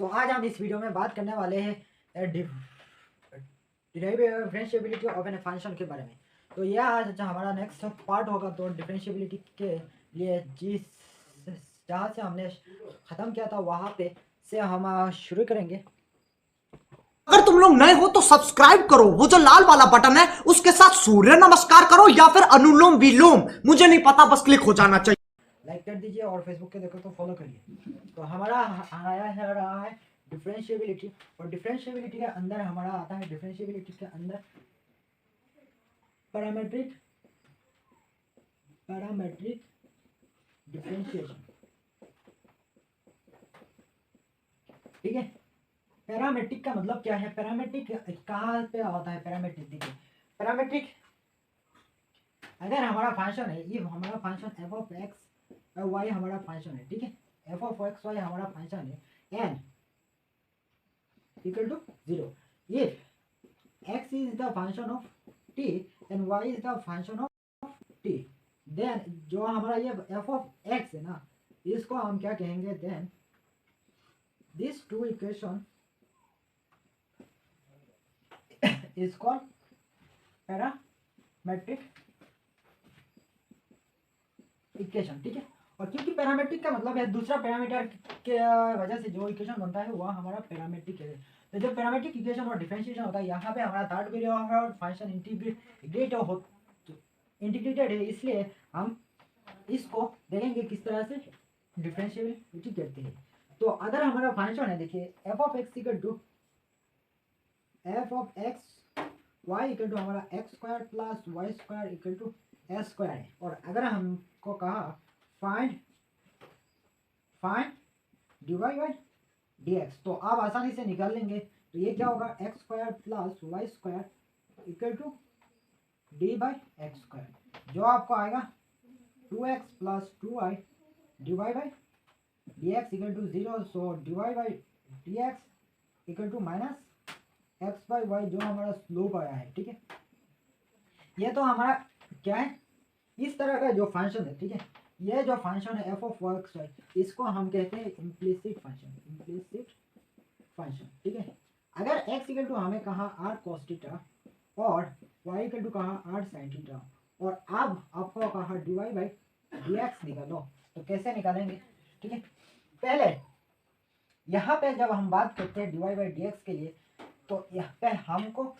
सो आज हम इस वीडियो में बात करने वाले हैं डिफरेंशिएबिलिटी ऑफ एन फंक्शन के बारे में। तो यह आज हमारा नेक्स्ट पार्ट होगा। तो डिफरेंशिएबिलिटी के लिए जिस जहाँ से हमने ख़त्म किया था वहाँ पे से हम शुरू करेंगे। अगर तुम लोग नए हो तो सब्सक्राइब करो, वो जो लाल वाला बटन है उसके साथ सूर्य नमस्कार करो या फिर अनुलोम विलोम, मुझे नहीं पता, बस क्लिक हो जाना चाहिए। लाइक कर दीजिए और फेसबुक के देखो तो फॉलो करिए। तो हमारा आया है रहा है डिफरेंशिएबिलिटी, और डिफरेंशिएबिलिटी के अंदर हमारा आता है डिफरेंशिएबिलिटी के अंदर पैरामेट्रिक डिफरेंशिएशन। ठीक है, पैरामेट्रिक का मतलब क्या है? पैरामेट्रिक कहाँ पे आता है? पैरामेट्रिक देखिए, पैरामेट्रिक अगर हमारा फंक्शन है, ये हमारा function F of x Y हमारा फंक्शन है। ठीक है, एफ ऑफ एक्स वाई हमारा फंक्शन है N equal to 0 if X is the function of T and Y is the function of T, then जो हमारा ये एफ ऑफ एक्स है ना, इसको हम क्या कहेंगे? Then this two equation is called parametric equation. ठीक है, और क्योंकि पैरामेट्रिक का मतलब है दूसरा पैरामीटर के वजह से जो इक्वेशन बनता है वह हमारा पैरामेट्रिक है। तो जब पैरामेट्रिक इक्वेशन और डिफरेंशिएशन होता है, यहाँ पे हमारा थर्ड वेरिएबल और फंक्शन इंटीग्रेटेड है, इसलिए हम इसको देखेंगे किस तरह से डिफरेंशिएबिलिटी करते हैं। तो अगर हमारा फंक्शन है, देखिए f of x equal to f of x y equal to हमारा x square plus Y square equal to s square है। और अगर हमको कहा find d Y by D x, तो आप आसानी से निकाल लेंगे। तो ये क्या होगा? X square plus Y square equal to D by X square, जो आपको आएगा 2x plus 2y D Y by D X equal to 0। So D Y by D X equal to minus X by Y, जो हमारा slope आया है। ठीक है, ये तो हमारा क्या है? इस तरह का जो फंक्शन है, ठीक है, ये जो फंक्शन है एफ ऑफ एक्स वाई, इसको हम कहते हैं इम्प्लिसिट फंक्शन। ठीक है, अगर एक्स इक्वल टू हमें कहा आर कॉस थीटा और वाई इक्वल टू कहा आर साइन थीटा, और अब आपको कहा d Y by D x निकालो, तो कैसे निकालेंगे? ठीक है, पहले यहाँ पे जब हम बात करते हैं d Y by D x के लिए, तो यहाँ पे हमको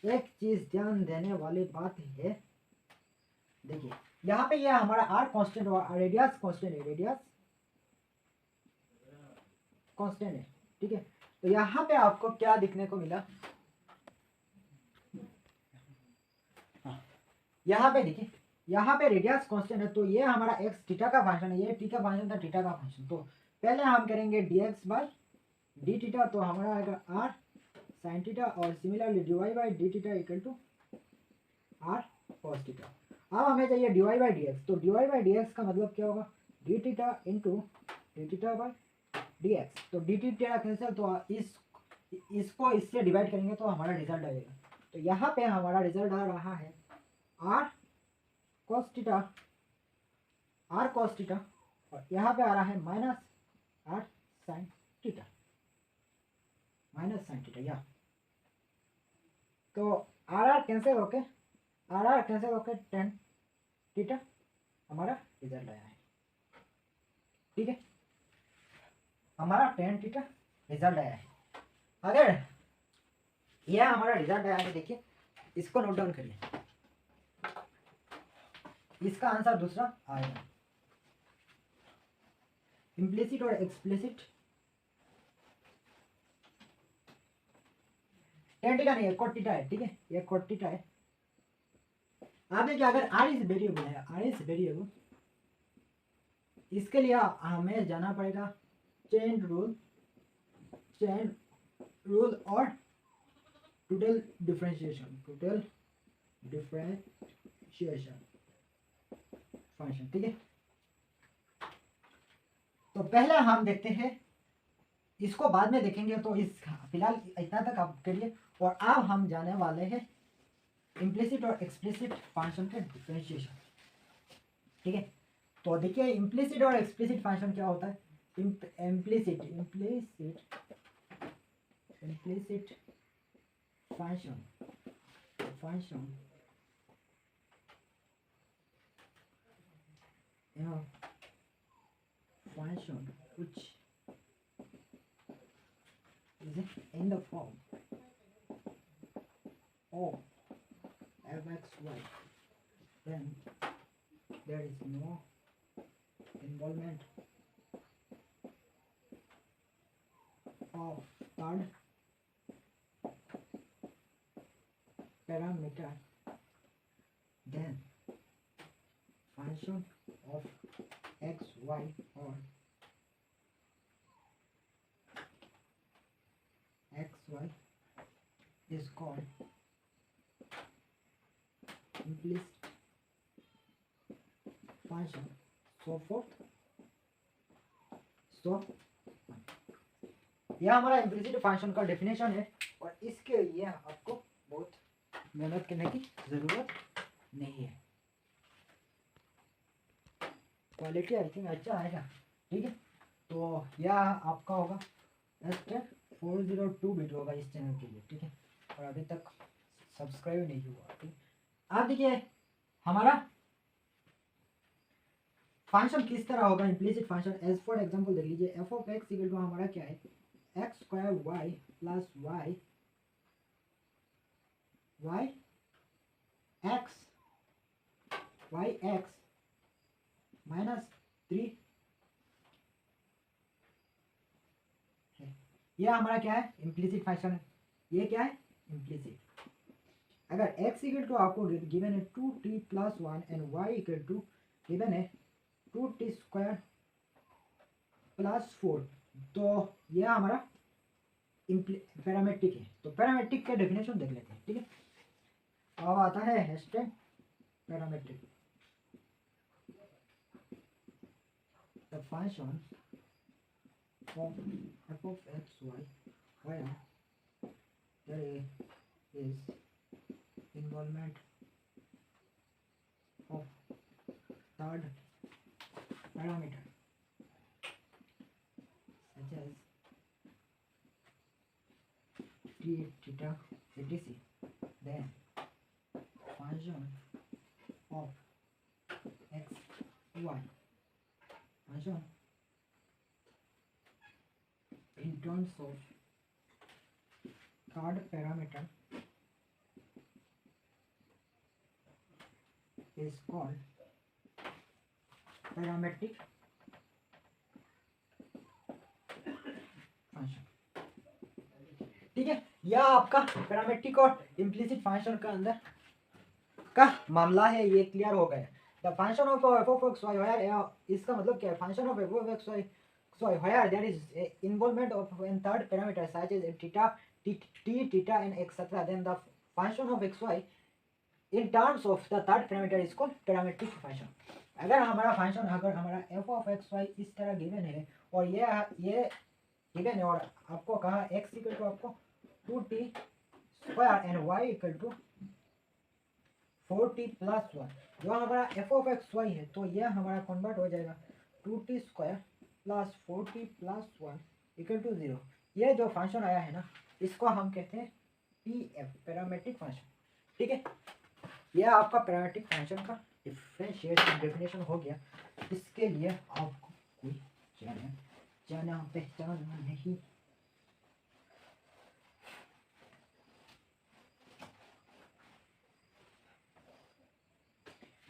एक चीज ध्यान देने वाली बात है। देखिए यहाँ पे ये हमारा आर कांस्टेंट और रेडियस कांस्टेंट है। ठीक है, तो यहाँ पे आपको क्या दिखने को मिला? यहाँ पे देखिए, यहाँ पे रेडियस कांस्टेंट है, तो ये हमारा एक्स थीटा का फंक्शन है, ये टी का फंक्शन था, थीटा का फंक्शन। तो पहले हम करेंगे d x by d theta, तो हमारा आएगा आर साइन थीटा, और similarly d Y by d theta equal to r cos theta. अब हमें चाहिए d Y by D x, तो d Y by D x का मतलब क्या होगा? D theta into d theta by D x. तो डी थीटा कैंसिल, तो इसको इससे डिवाइड करेंगे तो हमारा रिजल्ट आएगा। तो यहाँ पे हमारा रिजल्ट आ रहा है आर कॉस थीटा, और यहाँ पे आ रहा है माइनस आर साइन थीटा, या तो आर कैंसिल होके टेन थीटा हमारा रिजल्ट आया है। ठीक है, हमारा टेन थीटा रिजल्ट आया है। अगर यह हमारा रिजल्ट आया है, देखिए इसको नोट डाउन करिए, इसका आंसर दूसरा आएगा। इम्प्लिसिट और एक्सप्लिसिट टेन थीटा नहीं है, कोट थीटा है। ठीक है, ये कोट थीटा है। आप देखिए, अगर आर इज वेरिएबल इसके लिए हमें जाना पड़ेगा चेन रूल और टोटल डिफरेंशिएशन फंक्शन। ठीक है, तो पहले हम देखते हैं, इसको बाद में देखेंगे, तो इस फिलहाल इतना तक आप करिए। और अब हम जाने वाले हैं इम्प्लिसिट और एक्सप्लिसिट फंक्शन के डिफरेंशिएशन। ठीक है, तो देखिए इम्प्लिसिट और एक्सप्लिसिट फंक्शन क्या होता है? Implicit function function which is in the form of fxy, then there is no involvement of third parameter, then function of xy or xy is called implicit function, so forth. So यह हमारा implicit function का definition है और इसके लिए आपको बहुत मेहनत करने की ज़रूरत नहीं है। क्वालिटी आई थिंक अच्छा आएगा, ठीक है। तो यह आपका होगा एस्टेट 402 बिट होगा इस चैनल के लिए, ठीक है। और अभी तक सब्सक्राइब नहीं हुआ, ठीक। आप देखिए हमारा फंक्शन किस तरह होगा implicit function. As for example देख लीजिए f of x equal to हमारा क्या है x square y plus y x minus 3 है। यह हमारा क्या है इम्प्लिसिट फंक्शन है। ये क्या है इम्प्लिसिट। अगर x इक्वल टू आपको गिवन है 2t plus 1 and y equal to given है 2t स्क्वायर प्लस 4, तो यह हमारा पैरामेट्रिक है। तो पैरामेट्रिक का डेफिनेशन देख लेते हैं, ठीक है। अब आता है hashtag parametric. The function of f of x y where there is involvement of third parameter such as t, theta, etc. Then function of x, y function in terms of third parameter is called parametric function, ठीक है। यह आपका parametric और implicit function का अंदर का मामला है, ये क्लियर हो गया। The function of f of x y where, इसका मतलब क्या है function of f of x y where there is involvement of in third parameter such as theta, t, theta and etc. Then the function of xy in terms of the third parameter is called parametric function. अगर हमारा function अगर हमारा f of x y इस तरह given है और ये given है और आपको कहा x इक्वल टू आपको 2t square and y equal to 4t plus 1, जो हमारा f of x y है तो यह हमारा कन्वर्ट हो जाएगा 2t square plus 4t plus 1 equal to 0। ये जो फंक्शन आया है ना इसको हम कहते हैं पीएफ पैरामेट्रिक फंक्शन, ठीक है। यह आपका पैरामेट्रिक फंक्शन का डिफरेंशिएशन डेफिनेशन हो गया। इसके लिए आपको कोई जाना पहचाना नहीं।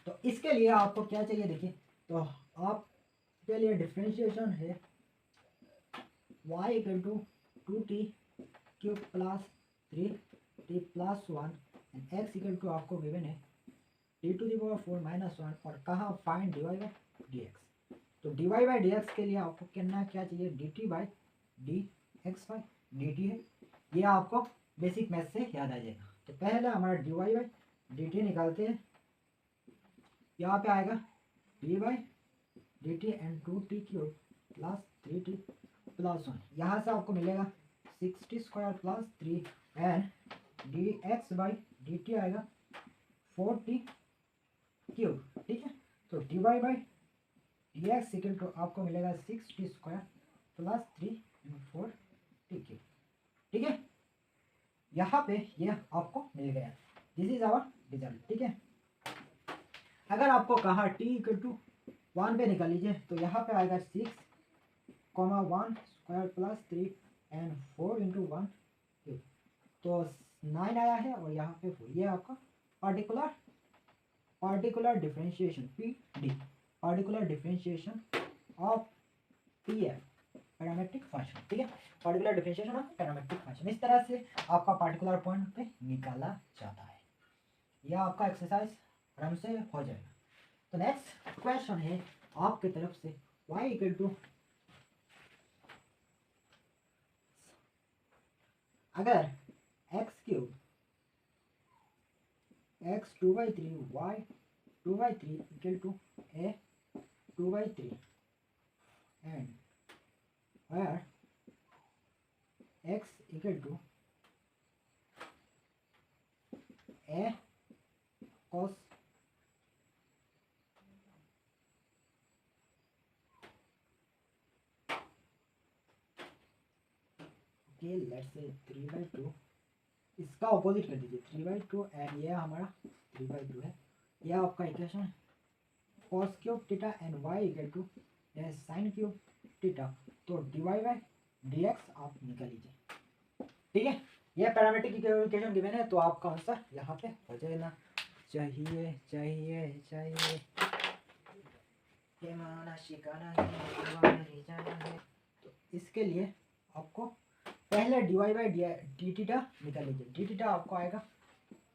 तो इसके लिए आपको क्या चाहिए देखिए, तो आप के लिए डिफरेंशिएशन है y equal to 2t cube plus 3t plus 1 and x equal to आपको गिवन है t to the power 4 minus 1 और कहा फाइंड dy बाई dx। तो dy बाई dx के लिए आपको करना क्या चाहिए dt by dx by dt है। ये आपको बेसिक मैथ से याद आ जाएगा। तो पहले हमारा dy बाई dt निकालते हैं। यहाँ पे आएगा d by dt and 2t cube plus 3t plus 1। यहाँ से आपको मिलेगा 6t square plus 3 and dx by dt आएगा 4t क्यूब, ठीक है। तो dy by dx equal to आपको मिलेगा 6t square plus 3 and 4t cube, ठीक है। यहाँ पे ये आपको मिल गया, दिस इज आवर रिजल्ट। ठीक है, अगर आपको कहा t इक्वल टू 1 पे निकाल लीजिए तो यहाँ पे आएगा 6, 1 square plus 3 and 4 into 1 cube, तो 9 आया है, और यहाँ पे 4। ये आपका particular differentiation PD, particular differentiation of PF, parametric function. ठीक है, particular differentiation of parametric function, इस तरह से आपका पार्टिकुलर पॉइंट पे निकाला जाता है। यह आपका एक्सरसाइज आराम से हो जाएगा। तो नेक्स्ट क्वेश्चन है आपके तरफ से, y इक्वल टू, अगर x cube x 2/3 y 2/3 equal to a 2/3 and where x equal to a cos okay, let's say 3/2, इसका ऑपोजिट कर दीजिए 3/2 एंड ये हमारा 3/2 है। यह आपका इक्वेशन है। cos cube theta and y equal to sin cube theta, तो dy/dx आप निकाल लीजिए। ठीक है, यह पैरामेट्रिक इक्वेशन गिवन है, तो आपका आंसर यहाँ पे हो जाना चाहिए। तो इसके लिए आपको पहले dy/dθ निकाल लीजिए। dθ आपको आएगा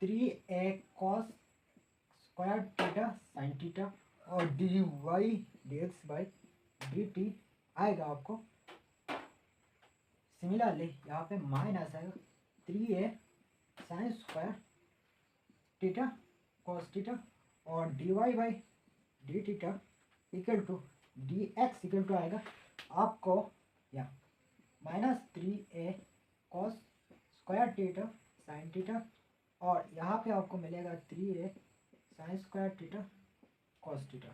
3a cos square theta sin theta, और dy/dx/dt आएगा आपको सिमिलरली यहाँ पे माइनस आएगा 3a sin square theta cos theta, और dy/dθ equal to dx equal to आएगा आपको या -3a cos square theta sin theta, और यहाँ पे आपको मिलेगा 3a sin square theta cos theta.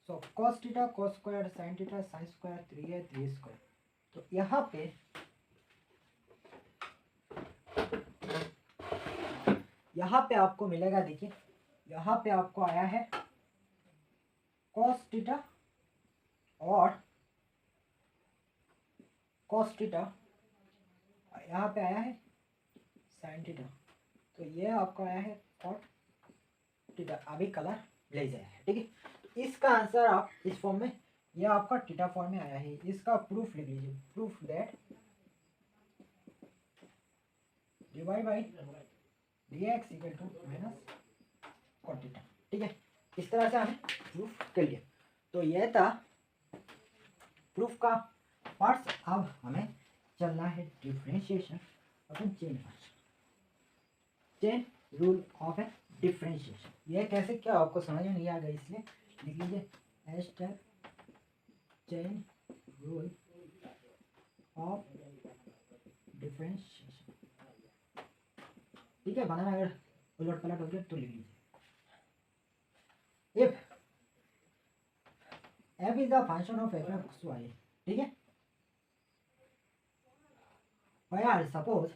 So cos theta cos square sin theta sin square 3a 3 square, तो यहाँ पे आपको मिलेगा, देखिए यहाँ पे आपको आया है cos थीटा और cos थीटा, यहाँ पे आया है sin थीटा, तो ये आपको आया है cot थीटा। अभी कलर ले जाए है। ठीक है, इसका आंसर आप इस फॉर्म में, यह आपका थीटा फॉर्म में आया है। इसका प्रूफ लिख लीजिए, proof that dy/dx equal to minus cot theta. ठीक है, इस तरह से हमें प्रूफ कर लिया। तो यह था प्रूफ का पार्ट्स। अब हमें चलना है differentiation upon chain rule of A differentiation. यह कैसे क्या आपको समझ में नहीं आ गया, इसलिए लिख लीजिए S chain rule of differentiation. ठीक है, बनाना अगर उलट पलट हो गया तो लिख लीजिए। If f is the function of f(x,y), ठीक है, where suppose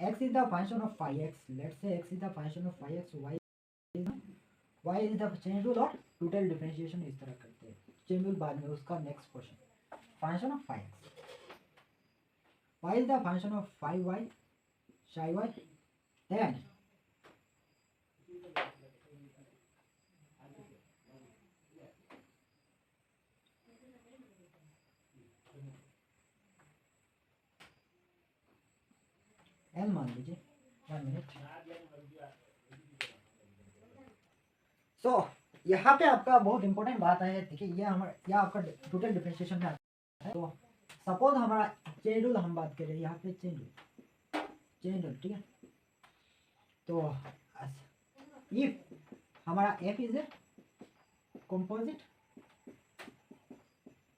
x is the function of phi x, let's say x is the function of phi x, y is the chain rule और टोटल डिफरेंशिएशन इस तरह करते हैं। Chain rule बाद में, उसका next question. Function of phi x, y is the function of phi y, psi y, then L मान लीजिए, 1 मिनट। सो यहाँ पे आपका बहुत इंपॉर्टेंट बात है। देखिए ये आपका टोटल डिफरेंशिएशन में आता है। तो सपोज हमारा चेन रूल हम बात कर रहे हैं, यहाँ पे चेन रूल, ठीक है। तो इफ हमारा f is a composite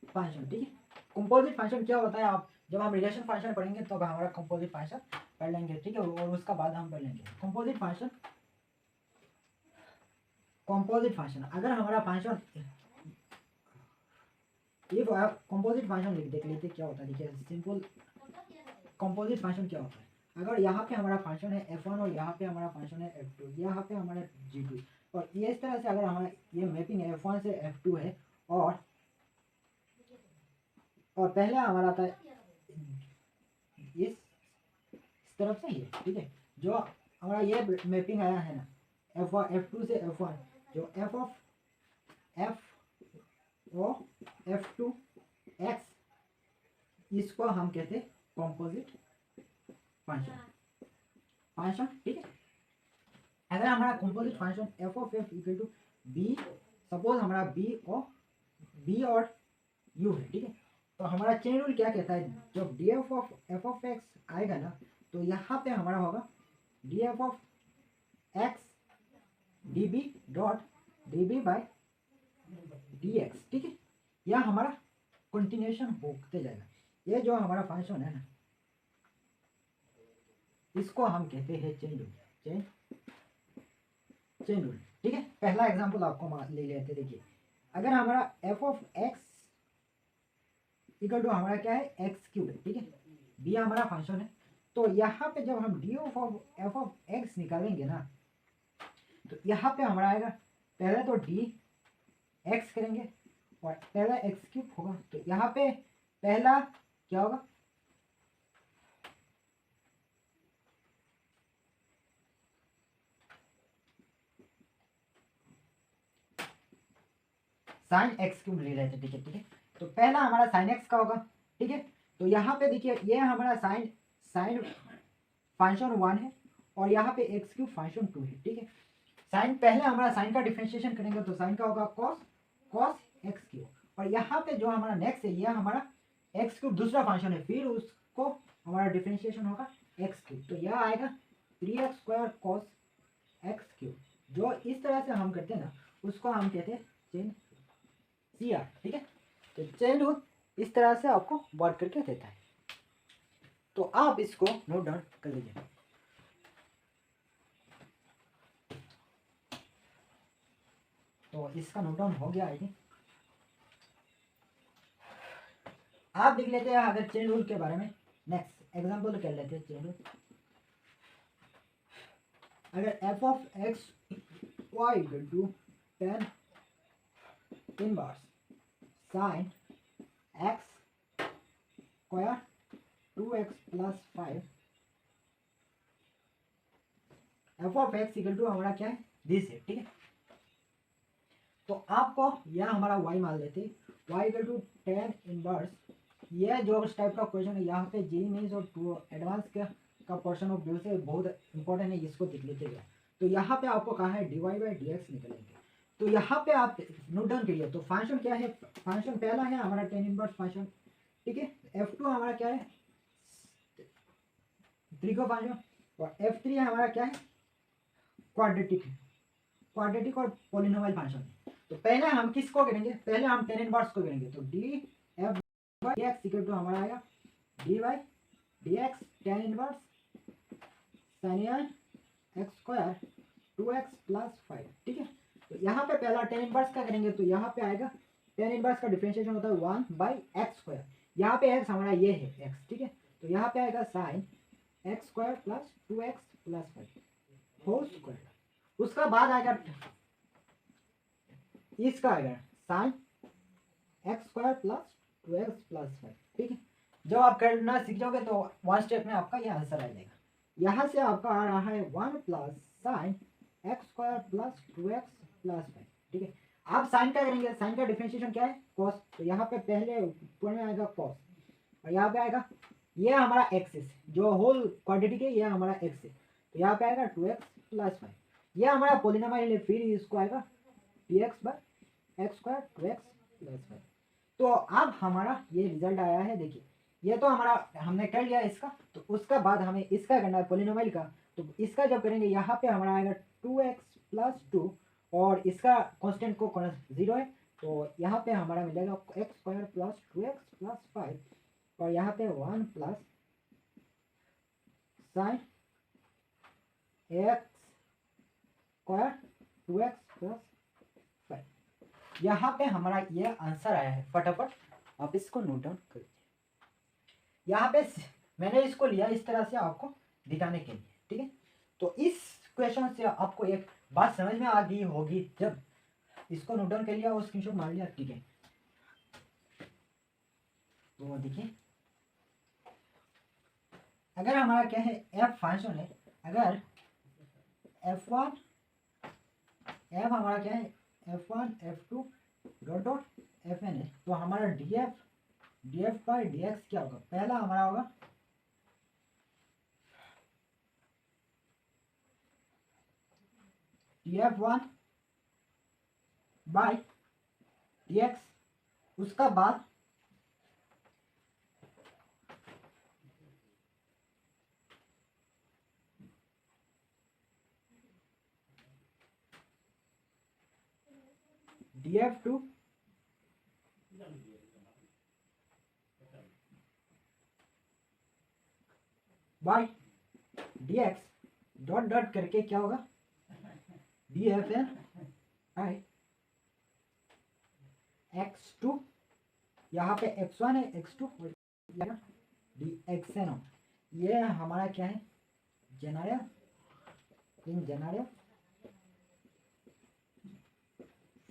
function, ठीक है। कंपोजिट फंक्शन क्या होता है, आप जब हम रिलेशन फंक्शन पढ़ेंगे तो हमारा कंपोजिट फंक्शन पढ़ लेंगे, ठीक है, और उसका बाद हम पढ़ लेंगे कंपोजिट फंक्शन। अगर हमारा फंक्शन ये कंपोजिट फंक्शन देख लेते क्या होता है। देखिए सिंपल कंपोजिट फंक्शन क्या होता है, अगर यहाँ पे हमारा फंक्शन है f1 और यहाँ पे हमारा फंक्शन है f2, यहाँ पे हमारा g2, और ये इस तरह से अगर हमारा ये मैपिंग f1 से f2 है और पहले हमारा था इस तरफ से ही है, ठीक है। जो हमारा ये मैपिंग आया है ना f2 से f1, जो f ऑफ f2 x, इसको हम कहते हैं कॉम्पोजिट फंक्शन, ठीक है। अगर हमारा composite function f of f equal to b, suppose हमारा b और u है, ठीक है। तो हमारा चेन रूल क्या कहता है, जब df of f of x आएगा ना, तो यहाँ पे हमारा होगा df of x db dot db by dx, ठीक है। यह हमारा कंटिन्यूएशन होते जाएगा। ये जो हमारा फंक्शन है ना, इसको हम कहते हैं चेन रूल, चेन रूल, ठीक है। पहला एग्जांपल आपको ले लेते, देखिए अगर हमारा f of x equal to हमारा क्या है एक्स क्यूब है, ठीक है। b हमारा फंक्शन है, तो यहाँ पे जब हम D of f of x निकालेंगे ना, तो यहाँ पे हमारा आएगा पहले तो डी एक्स करेंगे और पहला एक्स क्यूब होगा, तो यहाँ पे पहला क्या होगा साइन एक्स क्यूब ले रहे थे, ठीक है, ठीक है। तो पहला हमारा साइन एक्स का होगा, ठीक है। तो यहाँ पे देखिए ये हमारा साइन फंक्शन 1 है और यहाँ पे एक्स क्यूब फंक्शन 2 है, ठीक है। साइन पहले हमारा साइन का डिफरेंशिएशन करेंगे, तो साइन का होगा कॉस एक्स क्यूब, और यहाँ पे जो हमारा नेक्स्ट है ये हमारा एक्स क्यूब दूसरा फंक्शन है, फिर उसको हमारा डिफरेंशिएशन होगा एक्स क्यूब, तो यह आएगा 3x² कॉस एक्स क्यूब। जो इस तरह से हम करते हैं ना, उसको हम कहते हैं चेन CR, ठीक है। तो चेन रूल इस तरह से आपको वर्क करके देता है, तो आप इसको नोट डाउन कर लीजिए। तो इसका नोट डाउन हो गया है, आप देख लेते हैं अगर चेन रूल के बारे में। नेक्स्ट एग्जांपल कर लेते हैं चेन रूल। अगर f of x y equal to tan inverse sine x square 2x plus 5, f of x equal to हमारा क्या है दिस है, ठीक है। तो आपको यह हमारा y मान लेते हैं, y equal to tan inverse, यह जो इस टाइप का क्वेश्चन है यहाँ पे जी मीन्स और एडवांस का पोर्शन ऑफ ड्यू से बहुत इंपॉर्टेंट है, इसको देख लेते हैं। तो यहाँ पे आपको कहा है dy बाई dx निकलेंगे, तो यहाँ पे आप नोट डाउन करिए। तो फंक्शन क्या है, फंक्शन पहला है हमारा tan इनवर्स फंक्शन, ठीक है। f2 हमारा क्या है त्रिको फंक्शन, और f3 हमारा क्या है क्वाड्रेटिक और पॉलिनोमियल फंक्शन। तो पहले हम किसको करेंगे, पहले हम tan इनवर्स को करेंगे, तो df by dx equal to हमारा आएगा d by dx tan inverse sine x square 2x plus 5, ठीक है। तो यहाँ पे पहला tan इनवर्स का करेंगे, तो यहाँ पे आएगा tan इनवर्स का डिफरेंशिएशन होता है 1 बाई एक्स स्क्वायर, यहाँ पे x हमारा ये है x, ठीक है। तो यहाँ पे आएगा sine x square plus 2x plus 5 whole square. उसका बाद आएगा इसका आएगा sine x square plus 2x plus 5, ठीक है। जब आप करना सीख जाओगे तो वन स्टेप में आपका यह आंसर आ जाएगा। यहाँ से आपका आ रहा है 1 plus sign x square plus 2x plus 5, ठीक है। आप साइन का करेंगे, साइन का डिफरेंशिएशन क्या है कॉस, तो यहाँ पे पहले ऊपर में आएगा कॉस, और यहाँ पे आएगा ये हमारा एक्सिस जो होल क्वाड्रेटिक है, ये हमारा एक्स है, तो यहाँ पे आएगा 2x प्लस 5, ये हमारा पॉलिनोमियल है, फिर इसको आएगा dx by X square 2x plus 5। तो अब हमारा ये रिजल्ट आया है, देखिए ये तो हमारा हमने कर लिया इसका, तो उसका बाद हमें इसका करना है पॉलिनोमियल का। तो इसका जब करेंगे यहाँ पे हमारा आएगा 2x प्लस 2, और इसका कांस्टेंट को 0 है, तो यहाँ पे हमारा मिलेगा x square plus 2x plus 5, और यहाँ पे 1 plus sign x square 2x plus 5। यहाँ पे हमारा ये आंसर आया है, फटाफट आप इसको नोट डाउन कर लीजिए। यहाँ पे मैंने इसको लिया इस तरह से आपको दिखाने के लिए, ठीक है। तो इस क्वेश्चन से आपको एक बात समझ में आ गई होगी, जब इसको नोट डाउन कर लिया और स्क्रीनशॉट मार लिया, ठीक है। तो देखिए, अगर हमारा क्या है एफ फंक्शन है, अगर f1 f हमारा क्या है f1 f2 dot dot fn है, तो हमारा df बाई dx क्या होगा, पहला हमारा होगा df1 बाई dx, उसका बाद df2 by dx dot dot करके क्या होगा dfn बाई x2, यहाँ पे x1 है x2 और dxn, ये हमारा क्या है जनरल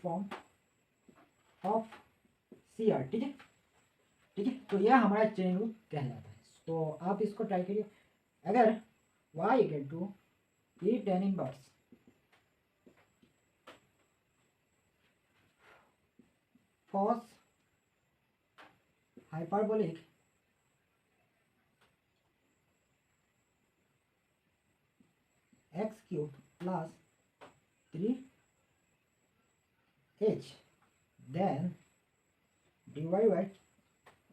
फॉर्म ऑफ CR, ठीक है, ठीक है। तो यह हमारा चेन रूल कहलाता है। तो आप इसको ट्राई करिए, अगर y equal to e tan inverse cos hyperbolic x cube plus 3h then divide by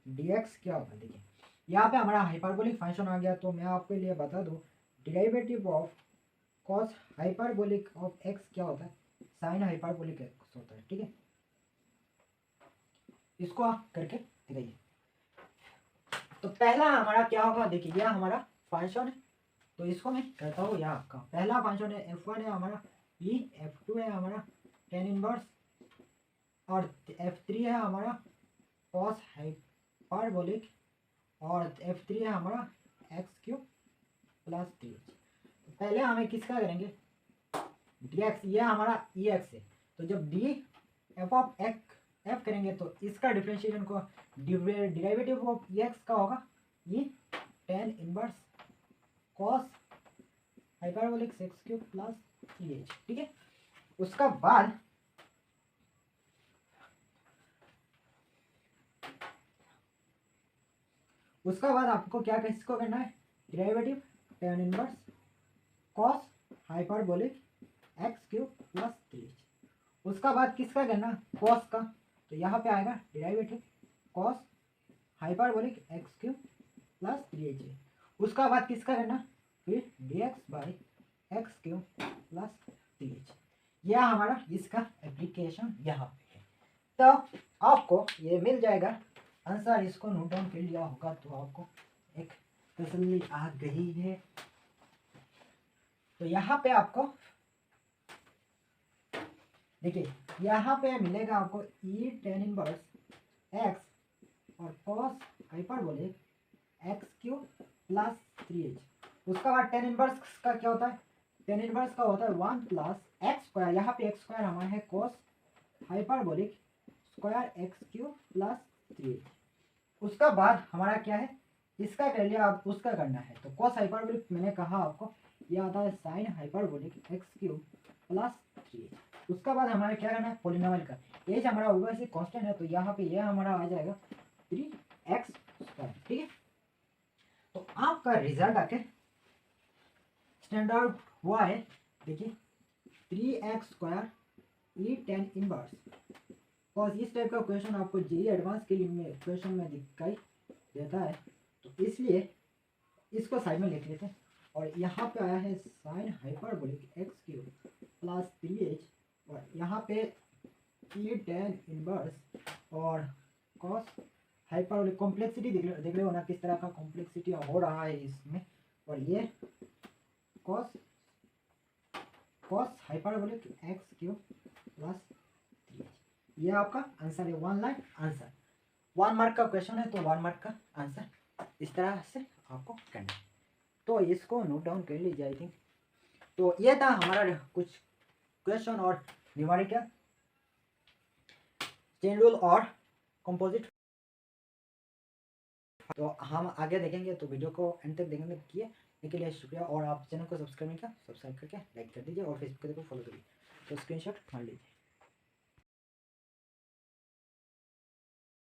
dx क्या होगा। देखिए यहाँ पे हमारा हाइपरबोलिक फंक्शन आ गया, तो मैं आपके लिए बता दूं, derivative of cos hyperbolic of x क्या होता है, साइन हाइपरबोलिक x होता है, ठीक है। इसको आप करके दिखाइए। तो पहला हमारा क्या होगा, देखिए यह हमारा फंक्शन है, तो इसको मैं करता हूँ। यह आपका पहला फंक्शन है, f1 है हमारा e, f2 है हमारा tan इनवर्स और f3 है हमारा cos हाइपरबोलिक और f3 है हमारा x क्यूब प्लस 3h। पहले हमें किसका करेंगे dx, ये हमारा ex है, तो जब d f ऑफ f करेंगे तो इसका डिफरेंशिएशन को डिराइवेटिव ऑफ ex का होगा ये tan inverse cos hyperbolic x cube plus 3h, ठीक है। उसका बाद आपको क्या किसको करना है, derivative tan inverse cos hyperbolic x cube plus 3h। उसका बाद किसका करना, cos का, तो यहाँ पे आएगा derivative cos hyperbolic x cube plus 3h। उसका बाद किसका करना, फिर dx by x cube plus 3h। यह हमारा इसका एप्लीकेशन यहाँ पे है। तो आपको ये मिल जाएगा आंसर, इसको नोट डाउन कर लिया होगा तो आपको एक तसल्ली आ गई है। तो यहाँ पे आपको देखिए, यहाँ पे मिलेगा आपको e tan इनवर्स x और cos hyperbolic x cube plus 3h। उसका बाद tan इनवर्स का क्या होता है, tan इनवर्स का होता है 1 प्लस एक्स स्क्वायर, यहाँ पे x स्क्वायर हमारा है cos hyperbolic square x cube plus 3h। उसका बाद हमारा क्या है, इसका कर लिया, अब उसका करना है। तो cos हाइपरबोलिक मैंने कहा आपको यह आता है sine hyperbolic x cube plus 3h। उसका बाद हमारा क्या करना है, पोलिनोमियल का, एज हमारा ऊपर से कांस्टेंट है, तो यहाँ पे यह हमारा आ जाएगा 3x स्क्वायर, ठीक है। तो आपका रिजल्ट आके स्टैंडर्ड हुआ है, देखिए 3x square e tan inverse. और इस टाइप का क्वेश्चन आपको जेईई एडवांस के लिए में क्वेश्चन में दिखाई देता है, तो इसलिए इसको साइड में लिख लेते हैं। और यहाँ पे आया है sine hyperbolic x cube plus 3h, और यहाँ पे e tan इनवर्स और cos हाइपरबोलिक, कॉम्प्लेक्सिटी देख रहे हो ना किस तरह का कॉम्प्लेक्सिटी हो रहा है इसमें, और ये cos hyperbolic x cube plus 3h। ये आपका आंसर है, 1 लाइन आंसर। 1 मार्क का क्वेश्चन है, तो 1 मार्क का आंसर इस तरह से आपको करना है। तो इसको नोट डाउन कर लीजिए आई थिंक। तो ये था हमारा कुछ क्वेश्चन और न्यूमेरिकल चेन रूल और कंपोजिट। तो हम आगे देखेंगे, तो वीडियो को एंड तक देखेंगे किए के लिए शुक्रिया। और आप चैनल को सब्सक्राइब नहीं किया, सब्सक्राइब करके लाइक कर दीजिए और फेसबुक को फॉलो करिए। तो स्क्रीनशॉट मार लीजिए।